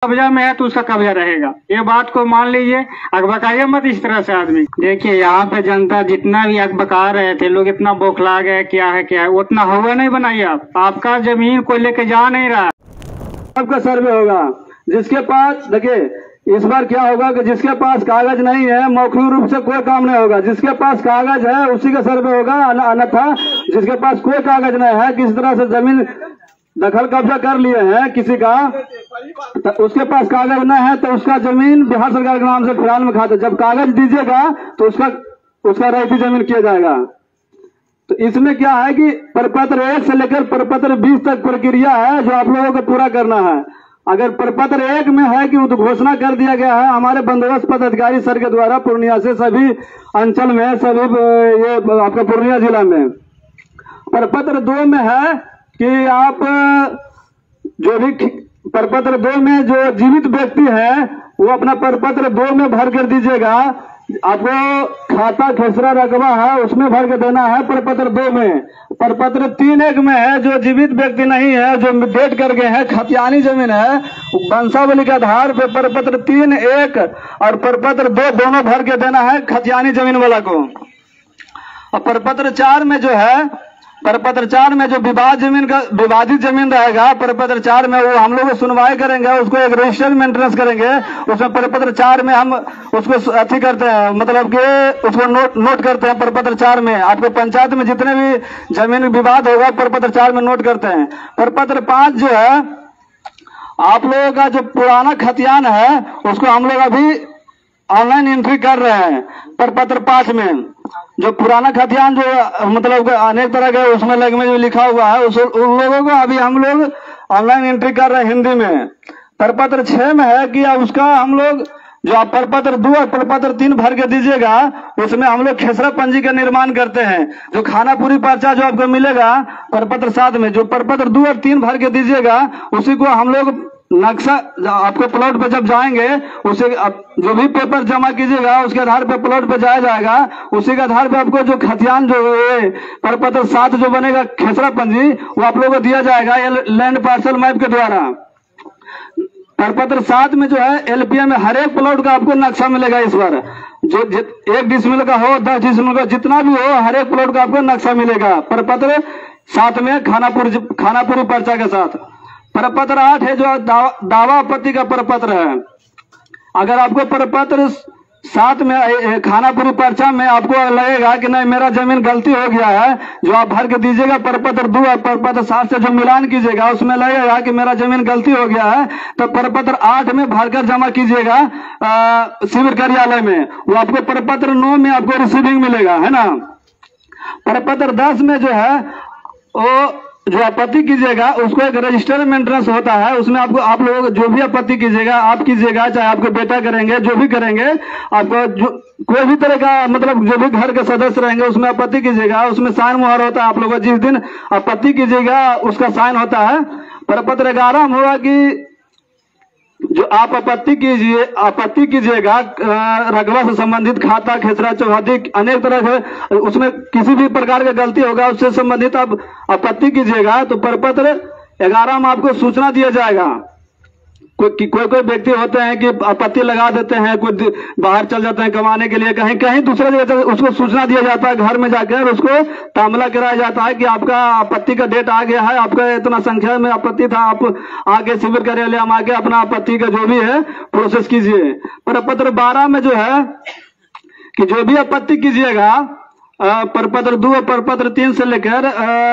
कब्जा में है तो उसका कब्जा रहेगा, ये बात को मान लीजिए। अकबकाइए मत इस तरह से आदमी। देखिए यहाँ पे जनता जितना भी अकबका रहे थे, लोग इतना बौखला गए क्या है उतना हुआ नहीं बनाइए। आपका जमीन कोई लेके जा नहीं रहा। आपका सर्वे होगा जिसके पास, देखिए इस बार क्या होगा कि जिसके पास कागज नहीं है मौखिक रूप से कोई काम नहीं होगा। जिसके पास कागज है उसी का सर्वे होगा, अन्यथा जिसके पास कोई कागज नहीं है, किसी तरह से जमीन दखल कब्जा कर लिए हैं किसी का, तो उसके पास कागज न है तो उसका जमीन बिहार सरकार के नाम से फिलहाल में खाता। जब कागज दीजिएगा तो उसका रैयती जमीन किया जाएगा। तो इसमें क्या है कि प्रपत्र 1 से लेकर प्रपत्र 20 तक प्रक्रिया है जो आप लोगों को पूरा करना है। अगर प्रपत्र 1 में है कि घोषणा कर दिया गया है हमारे बंदोबस्त पदाधिकारी सर के द्वारा पूर्णिया से सभी अंचल में, सभी ये आपका पूर्णिया जिला में। प्रपत्र 2 में है कि आप जो भी प्रपत्र 2 में जो जीवित व्यक्ति है वो अपना प्रपत्र 2 में भर कर दीजिएगा। आपको खाता खेसरा रकबा है उसमें भर के देना है प्रपत्र 2 में। प्रपत्र 3(1) में है जो जीवित व्यक्ति नहीं है, जो डेट कर गए हैं, खतियानी जमीन है, वंशावली के आधार पर प्रपत्र 3(1) और प्रपत्र 2 दोनों भर के देना है खतियानी जमीन वाला को। और प्रपत्र 4 में जो है, प्रपत्र 4 में जो विवादित जमीन रहेगा, प्रपत्र 4 में वो हम लोग सुनवाई करेंगे, उसको एक रजिस्टर मेंटेनेंस करेंगे। उसमें प्रपत्र 4 में हम उसको अथी करते हैं, मतलब कि उसको नोट करते हैं। प्रपत्र 4 में आपको पंचायत में जितने भी जमीन विवाद होगा प्रपत्र 4 में नोट करते हैं। प्रपत्र 5 जो है आप लोगों का जो पुराना खतियान है उसको हम लोग अभी ऑनलाइन एंट्री कर रहे हैं। प्रपत्र 5 में जो पुराना खतियान जो मतलब अनेक तरह के उसमें लैंग्वेज में लिखा हुआ है उन लोगों को अभी हम लोग ऑनलाइन एंट्री कर रहे हैं हिंदी में। प्रपत्र 6 में है कि उसका हम लोग जो आप प्रपत्र 2 और प्रपत्र 3 भर के दीजिएगा उसमें हम लोग खेसरा पंजी का निर्माण करते हैं। जो खानापुरी पर्चा जो आपको मिलेगा प्रपत्र 7 में, जो प्रपत्र 2 और 3 भर के दीजिएगा उसी को हम लोग नक्शा आपको प्लॉट पे जब जाएंगे उसे जो भी पेपर जमा कीजिएगा उसके आधार पे प्लॉट पे जाया जाएगा। उसी के आधार पे आपको जो खतियान जो प्रपत्र 7 जो बनेगा खेसरा पंजी वो आप लोगों को दिया जाएगा लैंड पार्सल मैप के द्वारा। प्रपत्र 7 में जो है एलपीए में हर एक प्लॉट का आपको नक्शा मिलेगा। इस बार जो 1 डिसमिल का हो, 10 डिसमिल का, जितना भी हो हर एक प्लॉट का आपको नक्शा मिलेगा प्रपत्र 7 में खानापुरी पर्चा के साथ। प्रपत्र 8 है जो दावा आपत्ति का प्रपत्र है। अगर आपको प्रपत्र 7 में खानापुरी पर्चा में आपको लगेगा कि नहीं मेरा जमीन गलती हो गया है, जो आप भर के दीजिएगा प्रपत्र 2 और प्रपत्र 7 से जो मिलान कीजिएगा उसमें लगेगा कि मेरा जमीन गलती हो गया है, तो प्रपत्र 8 में भरकर जमा कीजिएगा शिविर कार्यालय में। वो आपको प्रपत्र 9 में आपको रिसीविंग मिलेगा, है ना। प्रपत्र 10 में जो है वो जो आपत्ति कीजिएगा उसको एक रजिस्टर मेंटेनेंस होता है। उसमें आपको आप लोग जो भी आपत्ति कीजिएगा आप कीजिएगा, चाहे आपके बेटा करेंगे, जो भी करेंगे, आपको जो कोई भी तरह का मतलब जो भी घर के सदस्य रहेंगे उसमें आपत्ति कीजिएगा। उसमें साइन मुहर होता है। आप लोग जिस दिन आपत्ति कीजिएगा उसका साइन होता है। प्रपत्र 11 में होगा कि जो आप आपत्ति कीजिएगा रकबा से संबंधित, खाता खेसरा चौहदी अनेक तरह के उसमें किसी भी प्रकार की गलती होगा उससे संबंधित आप आपत्ति कीजिएगा तो प्रपत्र 11 में आपको सूचना दिया जाएगा। कोई व्यक्ति होते हैं कि आपत्ति लगा देते हैं, कोई बाहर चल जाते हैं कमाने के लिए, कहीं दूसरे जगह, उसको सूचना दिया जाता है। घर में जाकर उसको तांबला कराया जाता है कि आपका आपत्ति का डेट आ गया है, आपका इतना संख्या में आपत्ति था, आप आके शिविर कार्यालय हम आके अपना आपत्ति का जो भी है प्रोसेस कीजिए। प्रपत्र 12 में जो है कि जो भी आपत्ति कीजिएगा प्रपत्र 2 और प्रपत्र 3 से लेकर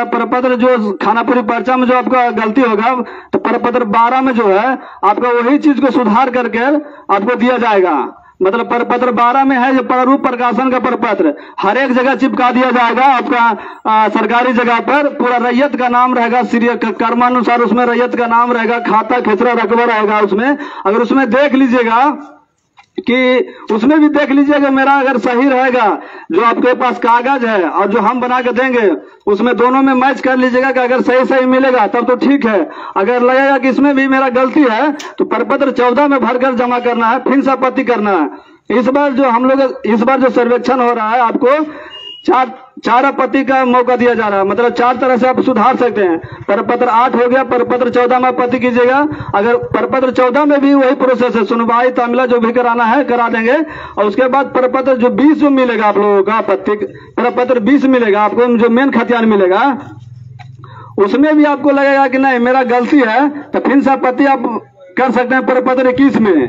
प्रपत्र जो खानापुरी पर्चा में जो आपका गलती होगा तो प्रपत्र 12 में जो है आपका वही चीज को सुधार करके आपको दिया जाएगा। मतलब प्रपत्र 12 में है जो प्रारूप प्रकाशन का प्रपत्र हर एक जगह चिपका दिया जाएगा। आपका सरकारी जगह पर पूरा रैयत का नाम रहेगा, कर्मानुसार उसमें रैयत का नाम रहेगा, खाता खेसरा रकबा रहेगा उसमें। अगर उसमें देख लीजिएगा कि उसमें भी देख लीजिएगा मेरा अगर सही रहेगा जो आपके पास कागज है और जो हम बना के देंगे उसमें दोनों में मैच कर लीजिएगा कि अगर सही मिलेगा तब तो ठीक है। अगर लगेगा कि इसमें भी मेरा गलती है तो प्रपत्र 14 में भरकर जमा करना है, फिर से आपत्ति करना है। इस बार जो सर्वेक्षण हो रहा है आपको 4 आपत्ति का मौका दिया जा रहा है, मतलब 4 तरह से आप सुधार सकते हैं। प्रपत्र 8 हो गया, प्रपत्र 14 में आपत्ति कीजिएगा। अगर प्रपत्र 14 में भी वही प्रोसेस है, सुनवाई तामिला जो भी कराना है करा देंगे। और उसके बाद प्रपत्र जो 20 जो मिलेगा आप लोगों का आपत्ति, प्रपत्र 20 मिलेगा आपको, जो मेन खतियान मिलेगा, उसमें भी आपको लगेगा कि नहीं मेरा गलती है, तो फिर से आपत्ति आप कर सकते हैं प्रपत्र 21 में।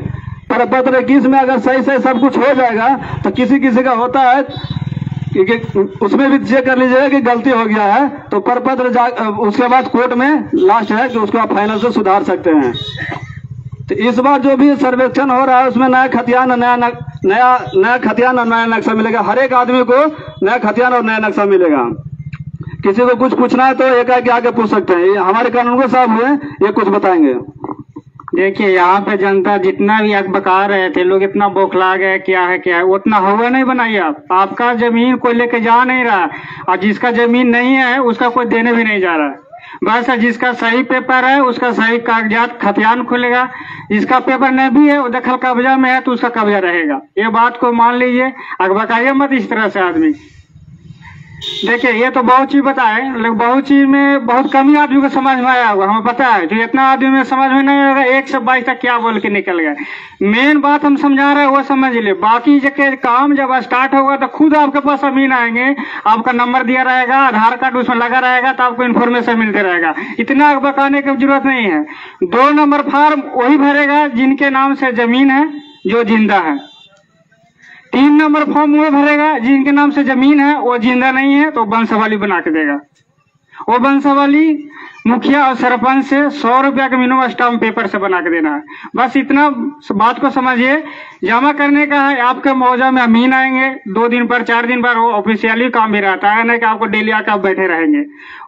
प्रपत्र 21 में अगर सही से सब कुछ हो जाएगा तो किसी किसी का होता है क्योंकि उसमें भी चेक कर लीजिएगा कि गलती हो गया है, तो प्रपत्र उसके बाद कोर्ट में लास्ट है कि उसको आप फाइनल से सुधार सकते हैं। तो इस बार जो भी सर्वेक्षण हो रहा है उसमें नया खतियान, नया खतियान और नया नक्शा मिलेगा। हर एक आदमी को नया खतियान और नया नक्शा मिलेगा। किसी को कुछ पूछना है तो एकाएक आके पूछ सकते हैं। ये हमारे कानून को साहब हुए ये कुछ बताएंगे। देखिए यहाँ पे जनता जितना भी बका रहे थे, लोग इतना बौखला गए क्या है उतना हुआ नहीं बनाइए आप। आपका जमीन कोई लेके जा नहीं रहा, और जिसका जमीन नहीं है उसका कोई देने भी नहीं जा रहा है। बस जिसका सही पेपर है उसका सही कागजात खतियान खुलेगा, जिसका पेपर नहीं भी है वो दखल कब्जा में है तो उसका कब्जा रहेगा। ये बात को मान लीजिए, बकाइए मत इस तरह से आदमी। देखिए ये तो बहुत चीज बताए, लेकिन बहुत चीज में बहुत कम ही आदमी को समझ में आया होगा। हमें पता है जो इतना आदमी में समझ में नहीं होगा 1 से 22 तक क्या बोल के निकल गए। मेन बात हम समझा रहे हैं वो समझ ले, बाकी जगह काम जब स्टार्ट होगा तो खुद आपके पास अमीन आएंगे, आपका नंबर दिया रहेगा, आधार कार्ड उसमें लगा रहेगा, तो आपको इन्फॉर्मेशन मिलते रहेगा। इतना बताने की जरूरत नहीं है। 2 नंबर फॉर्म वही भरेगा जिनके नाम से जमीन है जो जिंदा है। 3 नंबर फॉर्म वो भरेगा जिनके नाम से जमीन है वो जिंदा नहीं है, तो वंशावली बना के देगा। वो वंशावली मुखिया और सरपंच से 100 रुपया का मिनिमम स्टाम्प पेपर से बना के देना है। बस इतना बात को समझिए। जमा करने का है, आपके मौजा में अमीन आएंगे 2 दिन पर 4 दिन पर, वो ऑफिशियली काम भी रहता है, नहीं कि आपको डेली आकर आप बैठे रहेंगे।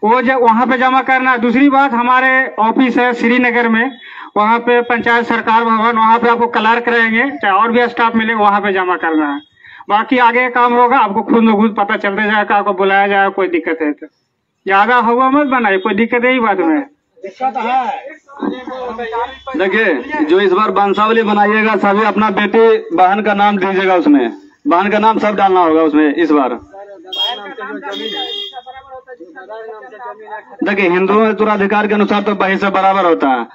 वो जब वहां पे जमा करना है। दूसरी बात, हमारे ऑफिस है श्रीनगर में, वहां पे पंचायत सरकार भवन, वहां पे आपको क्लर्क रहेंगे, चाहे और भी स्टाफ मिलेगा, वहां पे जमा करना है। बाकी आगे काम होगा आपको खुद ब खुद पता चलते जाएगा, आपको बुलाया जाएगा। कोई दिक्कत है तो ज्यादा हुआ मत बनाए, कोई दिक्कत है ही बात में। देखिए जो इस बार वंशावली बनाइएगा सभी अपना बेटी बहन का नाम दीजिएगा, उसमें बहन का नाम सब डालना होगा उसमें इस बार। देखिए हिंदुओं में उत्तराधिकार के अनुसार तो बही से बराबर होता है।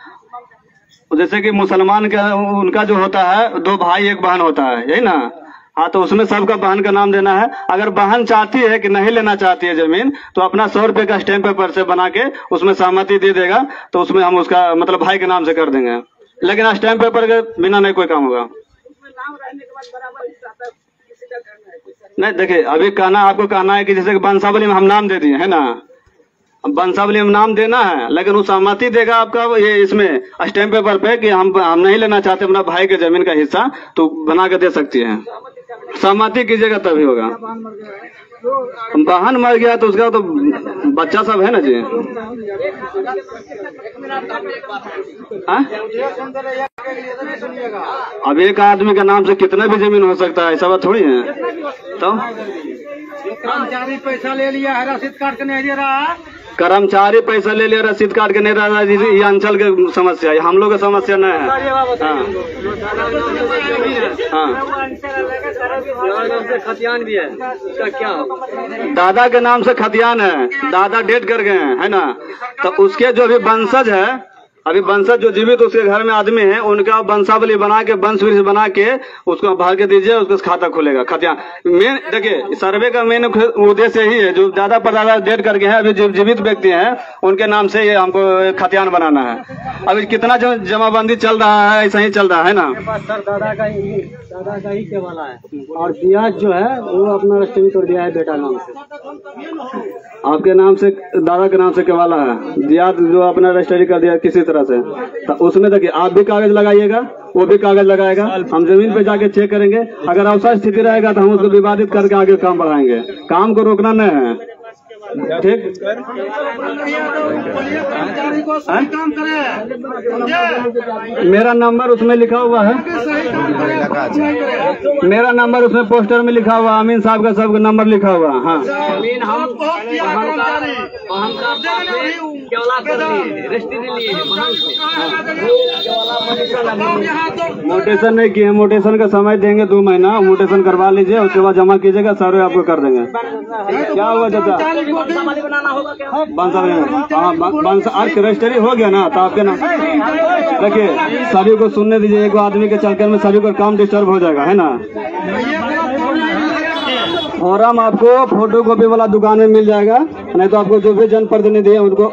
जैसे कि मुसलमान का उनका जो होता है 2 भाई 1 बहन होता है, यही ना। हाँ, तो उसमें सबका बहन का नाम देना है। अगर बहन चाहती है कि नहीं लेना चाहती है जमीन, तो अपना 100 रुपए का स्टैम्प पेपर से बना के उसमें सहमति दे देगा, तो उसमें हम उसका मतलब भाई के नाम से कर देंगे। लेकिन स्टैम्प पेपर के बिना नहीं कोई काम होगा। नहीं देखिए अभी आपको कहना है कि जैसे कि वंशावली में हम नाम दे दिए है ना, वंशावली में नाम देना है, लेकिन वो सहमति देगा आपका ये इसमें स्टैम्प पेपर पे कि हम नहीं लेना चाहते अपना भाई के जमीन का हिस्सा, तो बना के दे सकती है। सहमति कीजिएगा तभी होगा। बहन मर गया तो उसका तो बच्चा सब है ना जी। अब एक आदमी के नाम से कितना भी जमीन हो सकता है, ऐसा बात थोड़ी है। तो कर्मचारी पैसा ले लिया है, रसीद काट के नहीं दे रहा। कर्मचारी पैसा ले लिया, रसीद काट के नहीं रहा। ये अंचल की समस्या है, हम लोग की समस्या नहीं है। खतियान भी है क्या? दादा के नाम से खतियान है, दादा डेट कर गए हैं है ना, तो उसके जो भी वंशज है, अभी वंशज जो जीवित उसके घर में आदमी है, उनका वंशावली बना के वंश वृक्ष बना के उसको भर के दीजिए, उसका खाता खुलेगा। खतियान मेन देखिए सर्वे का मेन उद्देश्य यही है, जो दादा परदादा डेट करके हैं, अभी जो जीवित व्यक्ति हैं उनके नाम से ये हमको खतियान बनाना है। अभी कितना जमाबंदी चल रहा है, ऐसा ही चल रहा है ना। सर दादा का ही केवाला है, और ब्याज जो है वो अपना रजिस्ट्री कर दिया है बेटा नाम से। आपके नाम से दादा के नाम से केवाला है, ब्याज जो अपना रजिस्ट्री कर दिया किसी तरह से, तो उसमें देखिए आप भी कागज लगाइएगा, वो भी कागज लगाएगा। हम जमीन पे जाके चेक करेंगे, अगर अवसर स्थिति रहेगा तो हम उसको विवादित करके आगे काम बढ़ाएंगे। काम को रोकना नहीं है, ठीक। मेरा नंबर उसमें लिखा हुआ है, मेरा नंबर उसमें पोस्टर में लिखा हुआ, अमीन साहब का सब नंबर लिखा हुआ। हाँ मोटेशन नहीं किए, मोटेशन का समय देंगे 2 महीना, मोटेशन करवा लीजिए, उसके बाद जमा कीजिएगा, सर्वे आपको कर देंगे। क्या हुआ चाचा? आज रजिस्ट्री हो गया ना, तो आपके नाम देखिए, सभी को सुनने दीजिए। एक आदमी के चक्कर में सभी को काम डिस्टर्ब हो जाएगा, है ना। फॉर्म आपको फोटो कॉपी वाला दुकान में मिल जाएगा, नहीं तो आपको जो भी जनप्रतिनिधि है उनको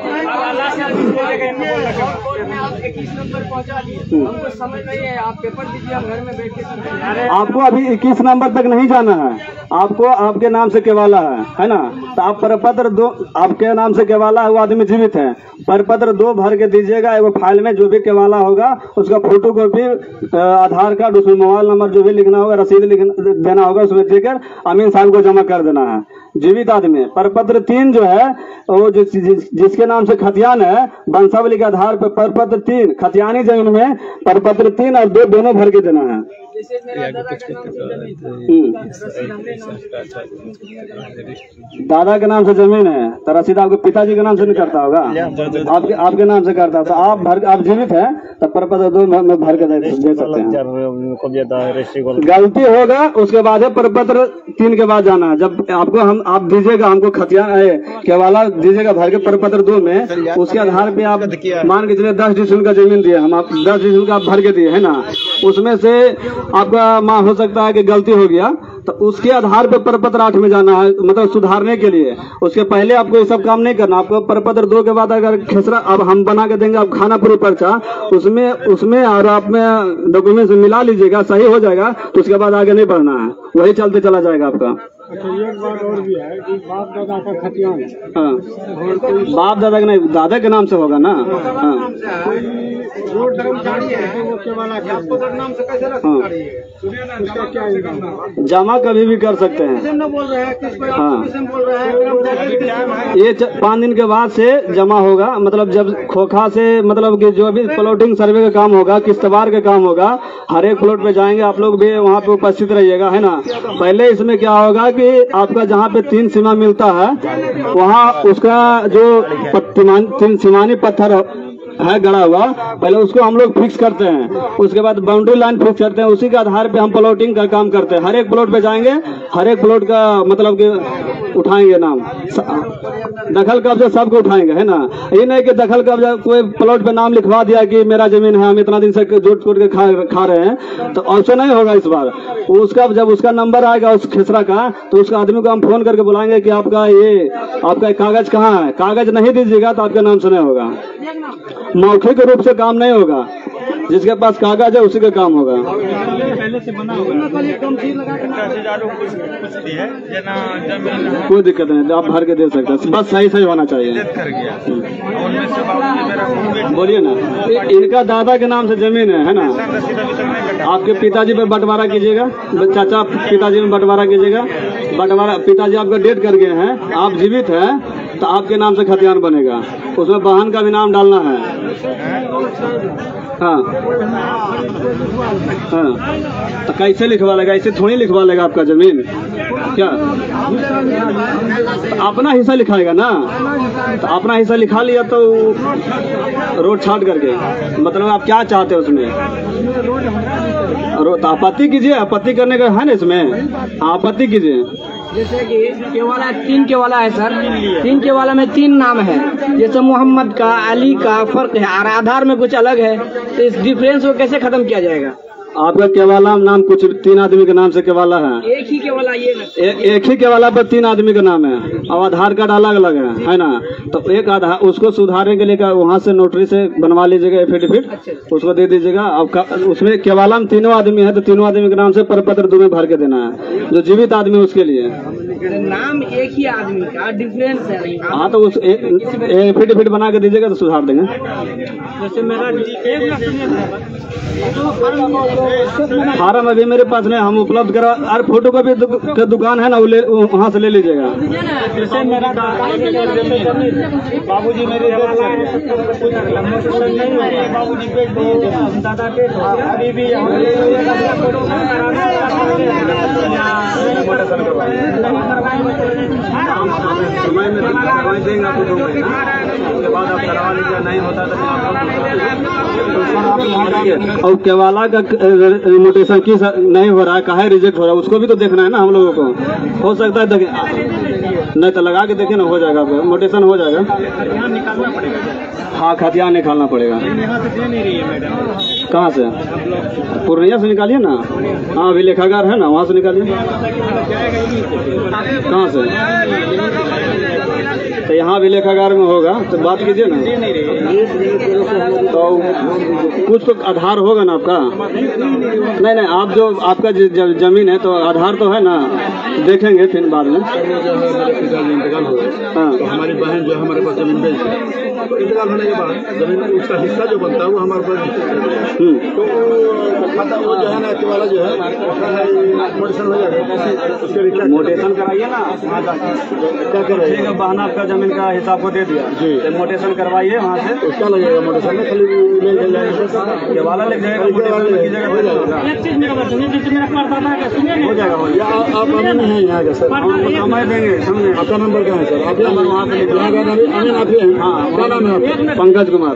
हमको समझ नहीं है, आप पेपर दीजिए, हम घर में बैठ के। आपको अभी 21 नंबर तक नहीं जाना है, आपको आपके नाम से केवाला है ना, तो आप प्रपत्र 2 आपके नाम से केवाला है, वो आदमी जीवित है, प्रपत्र 2 भर के दीजिएगा। एगो फाइल में जो भी केवाला होगा उसका फोटो कॉपी, आधार कार्ड, उसमें मोबाइल नंबर जो भी लिखना होगा, रसीद देना होगा, उसमें देकर अमीन साहब को जमा कर देना है। जीवित आदमी। प्रपत्र 3 जो है वो जिसके नाम से खतियान है, वंशावली के आधार पर प्रपत्र 3 खतियानी जमीन में प्रपत्र 3 और 2 दोनों भर के देना है। दादा के नाम से जमीन है तो रसीद आपके पिताजी के नाम से नहीं करता होगा, आपके नाम से करता है, तो आप जीवित है तो प्रपत्र 2 में भर के दे सकते हैं। गलती होगा उसके बाद प्रपत्र 3 के बाद जाना है। जब आप दीजिएगा हमको खतियान केवाला दीजिएगा भर के प्रपत्र 2 में, उसके आधार पे आप मान के चलिए 10 डिसमिल का जमीन दिए, हम आप 10 डिसमिल का भर के दिए है ना, उसमें से आपका माँ हो सकता है कि गलती हो गया, तो उसके आधार पे प्रपत्र 8 में जाना है, मतलब सुधारने के लिए। उसके पहले आपको ये सब काम नहीं करना। आपको प्रपत्र 2 के बाद अगर खेसरा अब हम बना के देंगे, आप खाना पूरी पर्चा उसमें और आप में डॉक्यूमेंट मिला लीजिएगा, सही हो जाएगा, तो उसके बाद आगे नहीं बढ़ना है, वही चलते चला जाएगा आपका। एक बात और भी है कि बाप दादा का खतियान, हाँ, बाप दादा का नहीं, दादा के नाम से होगा ना। हाँ, जो कर्मचारी है वो केवाला नाम से कैसे रख सकता है, उसका क्या इल्जाम? जमा कभी भी कर सकते हैं। बोल रहे हैं किस हाँ, बोल रहे हैं ये 5 दिन के बाद से जमा होगा, मतलब जब खोखा से मतलब कि जो भी प्लॉटिंग सर्वे का काम होगा, किस्तवार का काम होगा, हर एक प्लॉट पे जाएंगे, आप लोग भी वहाँ पे उपस्थित रहिएगा, है ना। पहले इसमें क्या होगा कि आपका जहाँ पे 3 सीमा मिलता है वहाँ उसका जो 3 सीमानी पत्थर है गड़ा हुआ, पहले उसको हम लोग फिक्स करते हैं, उसके बाद बाउंड्री लाइन फिक्स करते हैं, उसी के आधार पे हम प्लॉटिंग का काम करते हैं। हर एक प्लॉट पे जाएंगे, हर एक प्लॉट का मतलब कि उठाएंगे नाम, दखल कब्जा सबको उठाएंगे, है ना। ये नहीं कि दखल कब्जा कोई प्लॉट पे नाम लिखवा दिया कि मेरा जमीन है, हम इतना दिन से जोट कोट के खा रहे हैं, तो ऐसा नहीं होगा इस बार। उसका जब उसका नंबर आएगा उस खेसरा का, तो उसका आदमी को हम फोन करके बुलाएंगे कि आपका कागज कहाँ है। कागज नहीं दीजिएगा तो आपके नाम से नहीं होगा, मौखिक रूप से काम नहीं होगा, जिसके पास कागज है उसी का काम होगा। कोई दिक्कत नहीं, आप भर के दे सकते हैं, बस सही होना चाहिए। बोलिए ना, इनका दादा के नाम से जमीन है ना, आपके पिताजी पे बंटवारा कीजिएगा, चाचा पिताजी में बंटवारा कीजिएगा, बंटवारा पिताजी आपका डेट कर गए हैं, आप जीवित हैं तो आपके नाम से खतियान बनेगा, उसमें बहन का भी नाम डालना है। हाँ हाँ, तो कैसे लिखवा लेगा, ऐसे थोड़ी लिखवा लेगा आपका जमीन, क्या तो अपना हिस्सा लिखाएगा ना, तो अपना हिस्सा लिखा लिया तो रोड छाट करके, मतलब आप क्या चाहते हैं उसमें, तो आपत्ति कीजिए, आपत्ति करने का है ना इसमें, आपत्ति कीजिए। जैसे कि केवाला 3 केवाला है सर, 3 केवाला में 3 नाम है, जैसे मोहम्मद का, अली का फर्क है और आधार में कुछ अलग है, तो इस डिफरेंस को कैसे खत्म किया जाएगा? आपका केवाला नाम कुछ 3 आदमी के नाम से केवाला है, एक ही केवाला, ये एक ही केवाला पर 3 आदमी का नाम है और आधार कार्ड अलग अलग है ना। तो एक आधार उसको सुधारने के लिए वहाँ से नोटरी से बनवा लीजिएगा एफिडेविट, उसको दे दीजिएगा। आपका उसमें केवाला में 3 आदमी है तो 3 आदमी के नाम से प्रपत्र 2 में भर के देना है, जो जीवित आदमी है उसके लिए। नाम एक ही आदमी का डिफरेंस है। हाँ, तो उस एफिडेविट बना के दीजिएगा तो सुधार देंगे। जैसे मेरा फार्म अभी मेरे पास नहीं, हम उपलब्ध करा। अरे फोटो कॉपी का दुकान है ना, वहाँ से ले लीजिएगा। बाबूजी मेरे बाबूजी पे दादा के अभी भी समय में करवाई देंगे आपको 2 महीना, उसके बाद आप करवा लीजिए, नहीं होता तो और केवाला का नोटेशन की नहीं हो रहा है, काहे रिजेक्ट हो रहा है, उसको भी तो देखना है ना हम लोगों को। हो सकता है नहीं तो लगा के देखे ना, हो जाएगा, नोटेशन हो जाएगा। हाँ, खतियान निकालना पड़ेगा। कहाँ से? पूर्णिया से निकालिए ना। हाँ, अभी लेखागार है ना, वहाँ से निकालिए। कहाँ से? तो यहाँ भी लेखागार में होगा, तो बात कीजिए ना। तो कुछ तो आधार होगा ना आपका। नहीं, आप जो आपका जमीन है तो आधार तो है ना, देखेंगे फिर बाद में। इंतकाल हो गया, हाँ, तो हमारी बहन जो हमारे पास जमीन बेच है, तो इंतकाल होने के बाद जमीन उसका हिस्सा जो बनता है वो हमारे पास, तो वो जो है ना वाला जो है मोटेशन हो जाएगा, मोटेशन कराइए ना। क्या करेगा? बहन आपका जमीन का हिसाब को दे दिया जी, तो मोटेशन करवाइए वहाँ से। उसका लगेगा मोटेशन में, खाली ये वाला लग जाएगा, मोटेशन कीजिएगा, हो जाएगा। आप अमीन हैं यहाँ का सर, समय देंगे, समझे? आपका नंबर क्या है सर? आपका नंबर वहाँ पे अमीन आप ही हैं? हाँ, क्या नाम है आपका? पंकज कुमार।